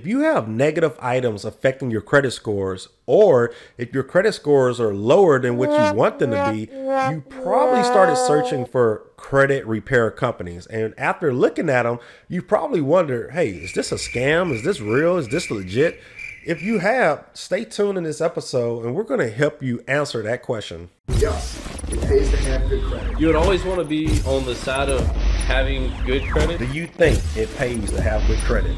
If you have negative items affecting your credit scores, or if your credit scores are lower than what you want them to be, you probably started searching for credit repair companies. And after looking at them, you probably wonder, hey, is this a scam? Is this real? Is this legit? If you have, stay tuned in this episode and we're going to help you answer that question. Yes, it pays to have good credit. You would always want to be on the side of having good credit. Do you think it pays to have good credit?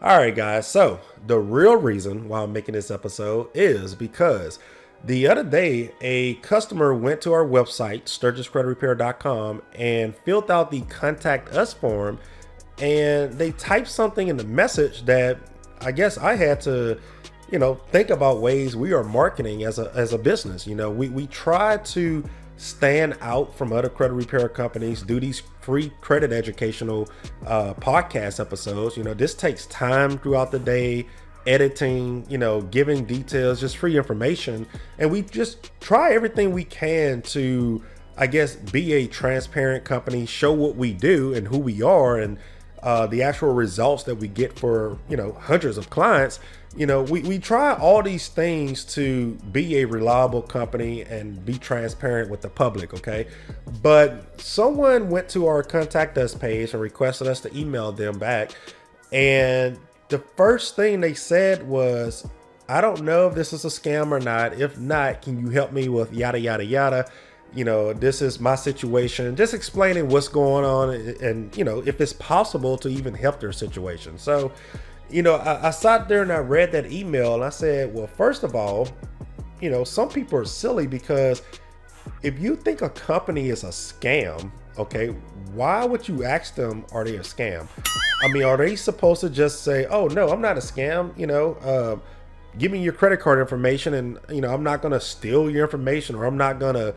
All right, guys. So the real reason why I'm making this episode is because the other day, a customer went to our website, sturgiscreditrepair.com, and filled out the contact us form. And they typed something in the message that I guess I had to, think about ways we are marketing as a business. We try to stand out from other credit repair companies, do these free credit educational podcast episodes. This takes time throughout the day, editing, giving details, just free information. And we just try everything we can to, I guess, be a transparent company, show what we do and who we are, and the actual results that we get for, hundreds of clients. We try all these things to be a reliable company and be transparent with the public, okay? But someone went to our contact us page and requested us to email them back. And the first thing they said was, I don't know if this is a scam or not. If not, can you help me with yada, yada, yada? This is my situation, just explaining what's going on and, if it's possible to even help their situation. So, I sat there and I read that email and I said, well, first of all, some people are silly, because if you think a company is a scam, okay, why would you ask them, are they a scam? I mean, are they supposed to just say, oh, no, I'm not a scam, give me your credit card information and, I'm not going to steal your information, or I'm not going to,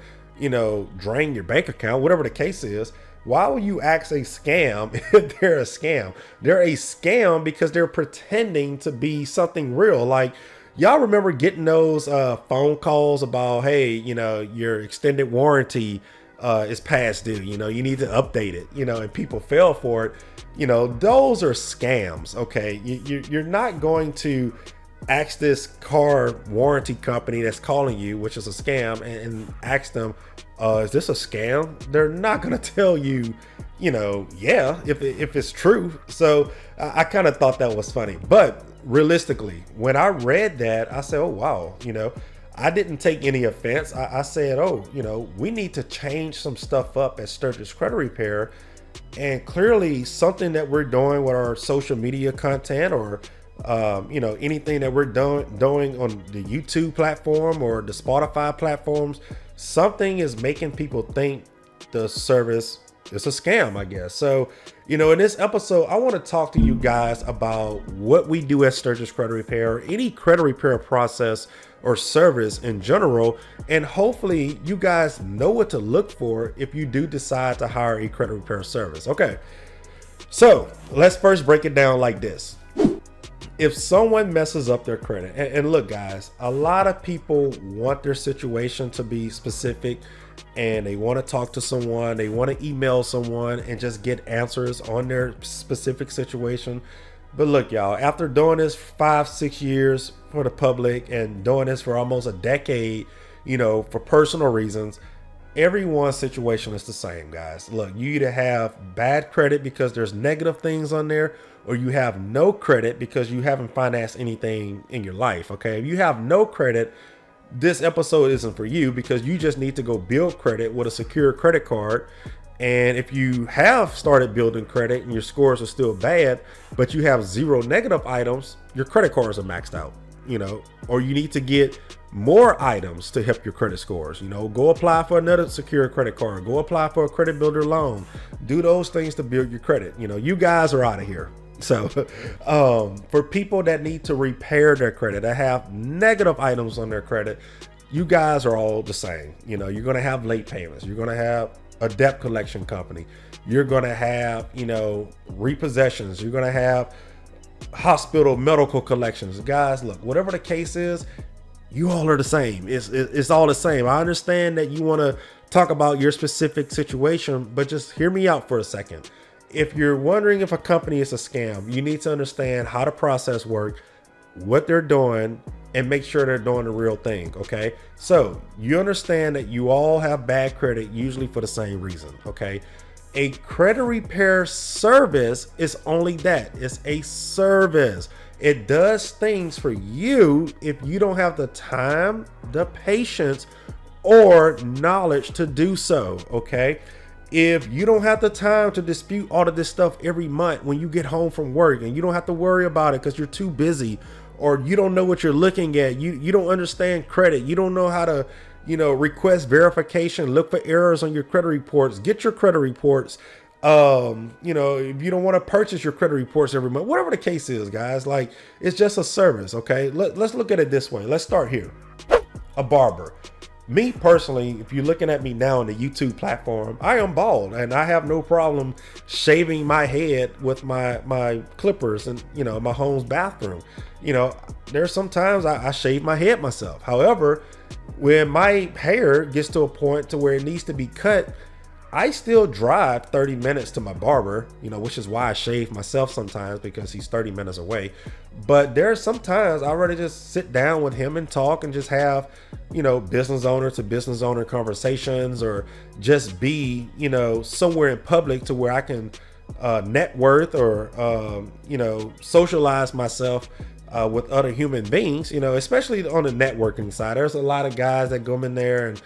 drain your bank account, whatever the case is. Why would you ask a scam if they're a scam? They're a scam because they're pretending to be something real. Like, y'all remember getting those phone calls about, hey, your extended warranty is past due, you need to update it, and people fell for it. Those are scams, okay? You're not going to ask this car warranty company that's calling you, which is a scam, and ask them, is this a scam? They're not going to tell you, yeah, if it's true. So I kind of thought that was funny. But realistically, when I read that, I said, oh, wow, I didn't take any offense. I said, oh, we need to change some stuff up at Sturgis Credit Repair. And clearly something that we're doing with our social media content, or anything that we're doing on the YouTube platform or the Spotify platforms, something is making people think the service is a scam, I guess. So, in this episode, I want to talk to you guys about what we do at Sturgis Credit Repair, or any credit repair process or service in general. And hopefully you guys know what to look for if you do decide to hire a credit repair service. Okay. So let's first break it down like this. If someone messes up their credit, and look, guys, a lot of people want their situation to be specific, and they want to talk to someone, they want to email someone and just get answers on their specific situation. But look, y'all, after doing this 5-6 years for the public and doing this for almost a decade, for personal reasons, everyone's situation is the same, guys. Look, you either have bad credit because there's negative things on there, or you have no credit because you haven't financed anything in your life. Okay. If you have no credit, this episode isn't for you, because you just need to go build credit with a secure credit card. And if you have started building credit and your scores are still bad, but you have 0 negative items, your credit cards are maxed out, or you need to get more items to help your credit scores. Go apply for another secure credit card, go apply for a credit builder loan, do those things to build your credit. You guys are out of here. So for people that need to repair their credit, that have negative items on their credit, you guys are all the same. You're going to have late payments. You're going to have a debt collection company. You're going to have, repossessions. You're going to have hospital medical collections. Guys, look, whatever the case is, you all are the same. It's all the same. I understand that you want to talk about your specific situation, but just hear me out for a second. if you're wondering if a company is a scam, you need to understand how the process works, what they're doing, and make sure they're doing the real thing. Okay, so you understand that you all have bad credit, usually for the same reason. Okay, a credit repair service is only that. It's a service. It does things for you if you don't have the time, the patience, or knowledge to do so. Okay, if you don't have the time to dispute all of this stuff every month when you get home from work, and you don't have to worry about it because you're too busy, or you don't know what you're looking at, you don't understand credit, you don't know how to, request verification, look for errors on your credit reports, get your credit reports. If you don't want to purchase your credit reports every month, whatever the case is, guys, like, it's just a service. Okay, let's look at it this way. Let's start here. A barber. Me personally, if you're looking at me now on the YouTube platform, I am bald and I have no problem shaving my head with my clippers and, my home's bathroom. There's sometimes I shave my head myself. However, when my hair gets to a point to where it needs to be cut, I still drive 30 minutes to my barber, which is why I shave myself sometimes, because he's 30 minutes away. But there's sometimes I rather just sit down with him and talk and just have, business owner to business owner conversations, or just be, somewhere in public to where I can net worth or, socialize myself with other human beings, especially on the networking side. There's a lot of guys that go in there and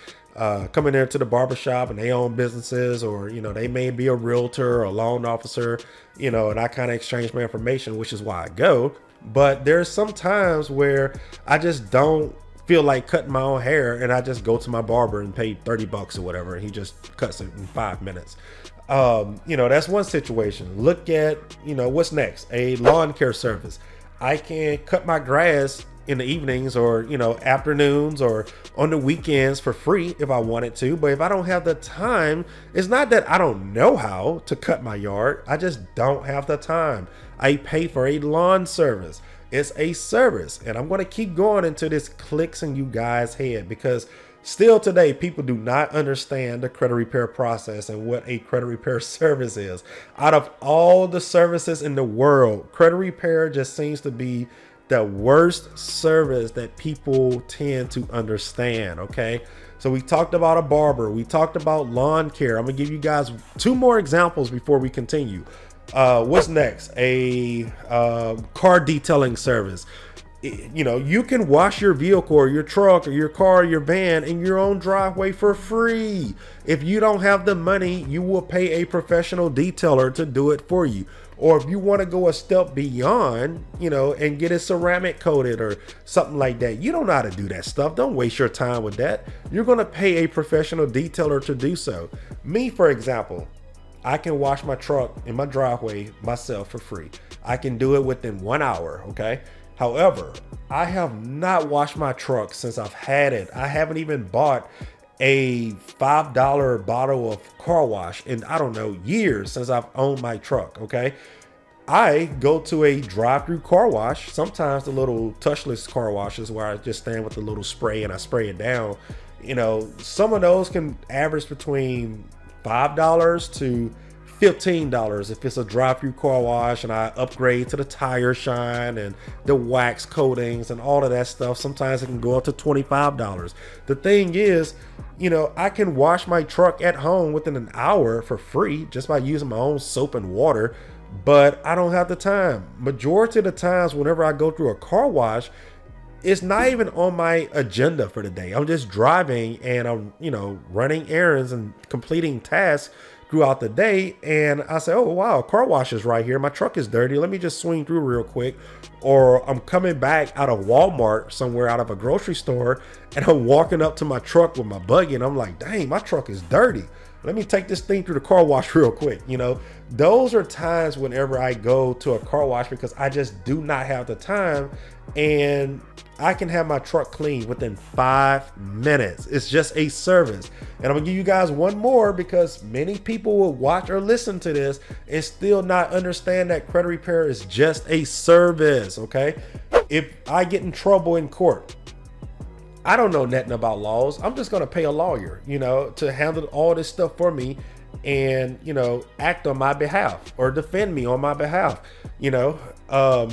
come in there to the barbershop and they own businesses, or they may be a realtor or a loan officer, and I kind of exchange my information, which is why I go. But there's some times where I just don't feel like cutting my own hair, and I just go to my barber and pay $30 or whatever, and he just cuts it in 5 minutes. That's one situation. Look at, what's next? A lawn care service. I can cut my grass in the evenings, or afternoons, or on the weekends for free if I wanted to. But if I don't have the time, it's not that I don't know how to cut my yard, I just don't have the time. I pay for a lawn service. It's a service, and I'm going to keep going until this clicks in you guys' head, because still today people do not understand the credit repair process and what a credit repair service is. Out of all the services in the world, credit repair just seems to be the worst service that people tend to understand. Okay, so we talked about a barber, we talked about lawn care. I'm gonna give you guys 2 more examples before we continue. What's next? A car detailing service. You can wash your vehicle or your truck or your car or your van in your own driveway for free. If you don't have the money, you will pay a professional detailer to do it for you. Or if you want to go a step beyond, and get it ceramic coated or something like that, you don't know how to do that stuff. Don't waste your time with that. You're going to pay a professional detailer to do so. Me, for example, I can wash my truck in my driveway myself for free. I can do it within 1 hour. Okay. However, I have not washed my truck since I've had it. I haven't even bought a $5 bottle of car wash in, I don't know, years since I've owned my truck. Okay. I go to a drive-through car wash, sometimes the little touchless car washes where I just stand with the little spray and I spray it down. Some of those can average between $5 to $15 if it's a drive-through car wash and I upgrade to the tire shine and the wax coatings and all of that stuff. Sometimes it can go up to $25. The thing is, I can wash my truck at home within an hour for free just by using my own soap and water, but I don't have the time. Majority of the times whenever I go through a car wash, it's not even on my agenda for the day. I'm just driving and I'm, running errands and completing tasks throughout the day, and I say, oh wow, car wash is right here, my truck is dirty, let me just swing through real quick. Or I'm coming back out of Walmart, somewhere out of a grocery store, and I'm walking up to my truck with my buggy and I'm like, dang, my truck is dirty, let me take this thing through the car wash real quick. Those are times whenever I go to a car wash because I just do not have the time, and I can have my truck clean within 5 minutes. It's just a service. And I'm gonna give you guys one more, because many people will watch or listen to this and still not understand that credit repair is just a service. Okay, if I get in trouble in court, I don't know nothing about laws. I'm just gonna pay a lawyer, to handle all this stuff for me. and, you know, act on my behalf or defend me on my behalf. You know,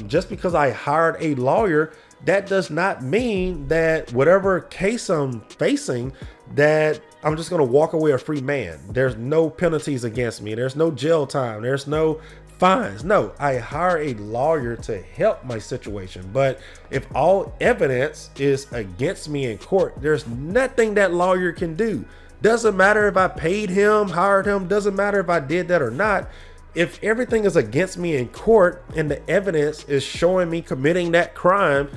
just because I hired a lawyer, that does not mean that whatever case I'm facing, that I'm just going to walk away a free man. There's no penalties against me. There's no jail time. There's no fines. No, I hire a lawyer to help my situation. But if all evidence is against me in court, there's nothing that lawyer can do. Doesn't matter if I paid him, hired him, doesn't matter if I did that or not. If everything is against me in court and the evidence is showing me committing that crime,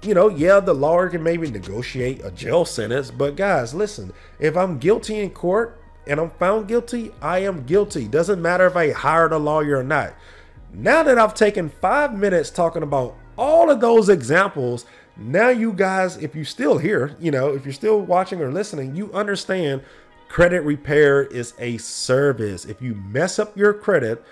you know, yeah, the lawyer can maybe negotiate a jail sentence. But guys, listen, if I'm guilty in court and I'm found guilty, I am guilty. Doesn't matter if I hired a lawyer or not. Now that I've taken 5 minutes talking about all of those examples, now you guys, if you're still here, you know, if you're still watching or listening, you understand credit repair is a service. If you mess up your credit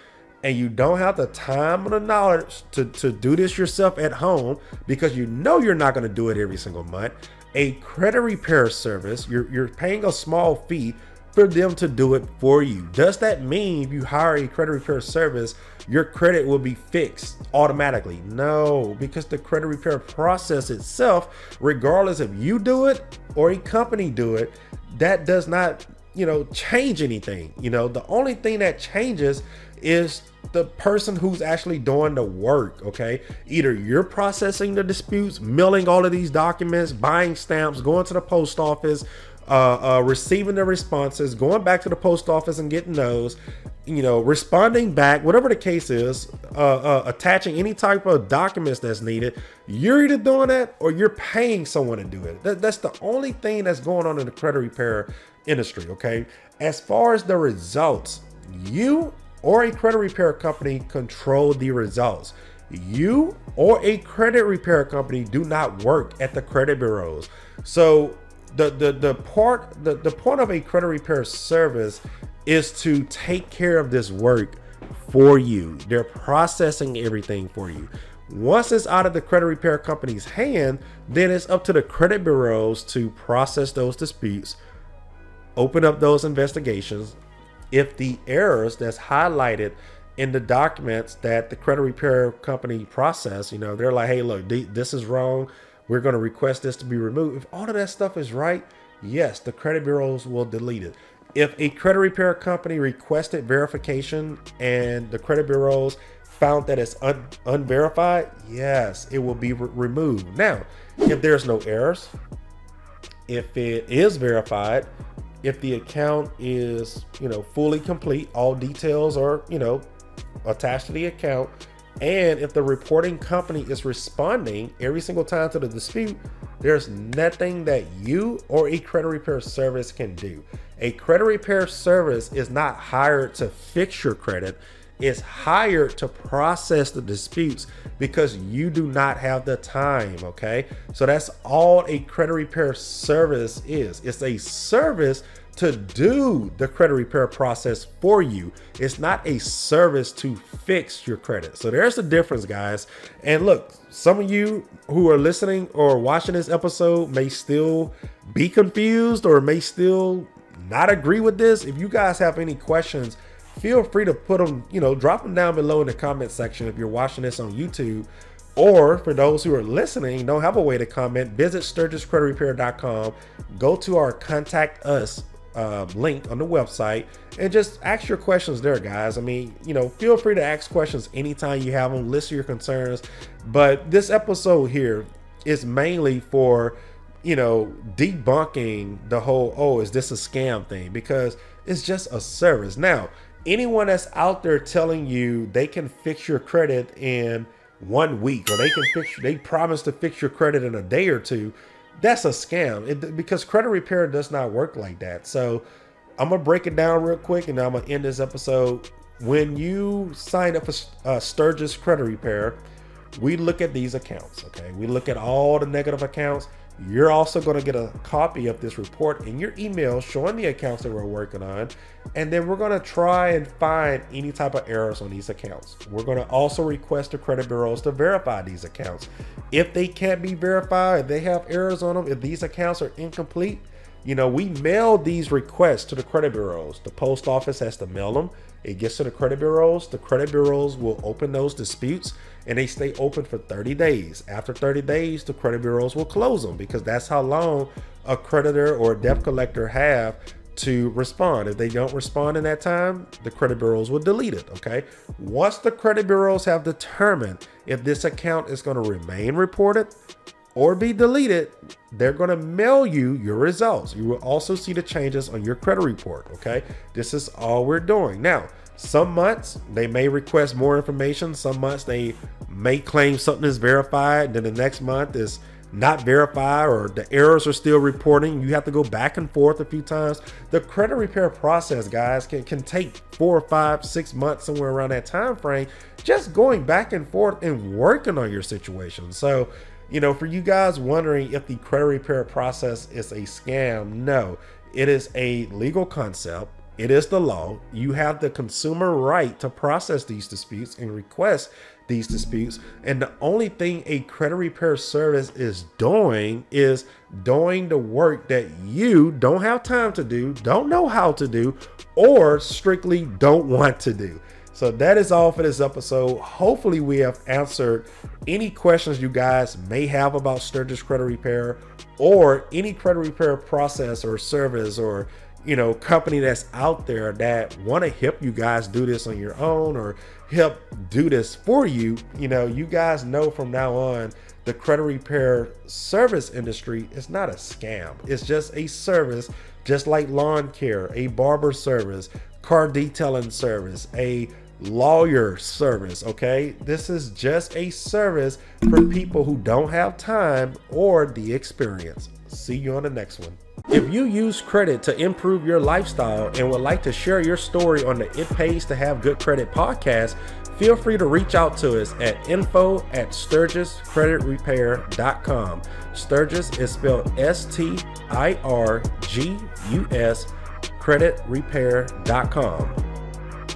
and you don't have the time or the knowledge to do this yourself at home, because you know you're not going to do it every single month, a credit repair service, you're paying a small fee for them to do it for you. Does that mean if you hire a credit repair service, your credit will be fixed automatically? No, because the credit repair process itself, regardless if you do it or a company do it, that does not, you know, change anything. You know, the only thing that changes is the person who's actually doing the work. Okay, either you're processing the disputes, mailing all of these documents, buying stamps, going to the post office, receiving the responses, going back to the post office and getting those, you know, responding back, whatever the case is, attaching any type of documents that's needed. You're either doing that or you're paying someone to do it. That's the only thing that's going on in the credit repair industry. Okay, as far as the results, you or a credit repair company control the results. You or a credit repair company do not work at the credit bureaus. So the point of a credit repair service is to take care of this work for you. They're processing everything for you. Once it's out of the credit repair company's hand, then it's up to the credit bureaus to process those disputes, open up those investigations. If the errors that's highlighted in the documents that the credit repair company process, you know, they're like, hey, look, this is wrong. We're going to request this to be removed. If all of that stuff is right, yes, the credit bureaus will delete it. If a credit repair company requested verification and the credit bureaus found that it's unverified, yes, it will be removed. Now, if there's no errors, if it is verified, if the account is, you know, fully complete, all details are, you know, attached to the account, and if the reporting company is responding every single time to the dispute, there's nothing that you or a credit repair service can do. A credit repair service is not hired to fix your credit. It's hired to process the disputes because you do not have the time. Okay, so that's all a credit repair service is. It's a service to do the credit repair process for you. It's not a service to fix your credit. So there's the difference, guys. And look, some of you who are listening or watching this episode may still be confused or may still not agree with this. If you guys have any questions, feel free to put them, you know, drop them down below in the comment section if you're watching this on YouTube. Or for those who are listening, don't have a way to comment, visit SturgisCreditRepair.com, go to our Contact Us link on the website and just ask your questions there, guys. I mean, you know, feel free to ask questions anytime you have them, list your concerns. But this episode here is mainly for, you know, debunking the whole, oh, is this a scam thing? Because it's just a service. Now, anyone that's out there telling you they can fix your credit in 1 week, or they promise to fix your credit in a day or two, that's a scam. Because credit repair does not work like that. So I'm gonna break it down real quick and I'm gonna end this episode. When you sign up for Sturgis Credit Repair, we look at these accounts. Okay, we look at all the negative accounts. You're also going to get a copy of this report in your email showing the accounts that we're working on. And then we're going to try and find any type of errors on these accounts. We're going to also request the credit bureaus to verify these accounts. If they can't be verified, if they have errors on them, if these accounts are incomplete, we mail these requests to the credit bureaus. The post office has to mail them. It gets to the credit bureaus. The credit bureaus will open those disputes, and they stay open for 30 days. After 30 days, the credit bureaus will close them, because that's how long a creditor or a debt collector have to respond. If they don't respond in that time, the credit bureaus will delete it. Okay. Once the credit bureaus have determined if this account is going to remain reported or be deleted, they're going to mail you your results. You will also see the changes on your credit report. Okay. This is all we're doing. Now, some months they may request more information. Some months they may claim something is verified. Then the next month is not verified, or the errors are still reporting. You have to go back and forth a few times. The credit repair process, guys, can take 4 or 5, 6 months, somewhere around that time frame, just going back and forth and working on your situation. So, for you guys wondering if the credit repair process is a scam, no, it is a legal concept. It is the law. You have the consumer right to process these disputes and request these disputes. And the only thing a credit repair service is doing the work that you don't have time to do, don't know how to do, or strictly don't want to do. So that is all for this episode. Hopefully we have answered any questions you guys may have about Sturgis Credit Repair, or any credit repair process or service, or company that's out there that want to help you guys do this on your own, or help do this for you. You guys know from now on, the credit repair service industry is not a scam. It's just a service, just like lawn care, a barber service, car detailing service, a lawyer service. Okay, this is just a service for people who don't have time or the experience. See you on the next one. If you use credit to improve your lifestyle and would like to share your story on the It Pays to Have Good Credit podcast, feel free to reach out to us at info@SturgisCreditRepair.com. Sturgis is spelled STIRGUS, creditrepair.com.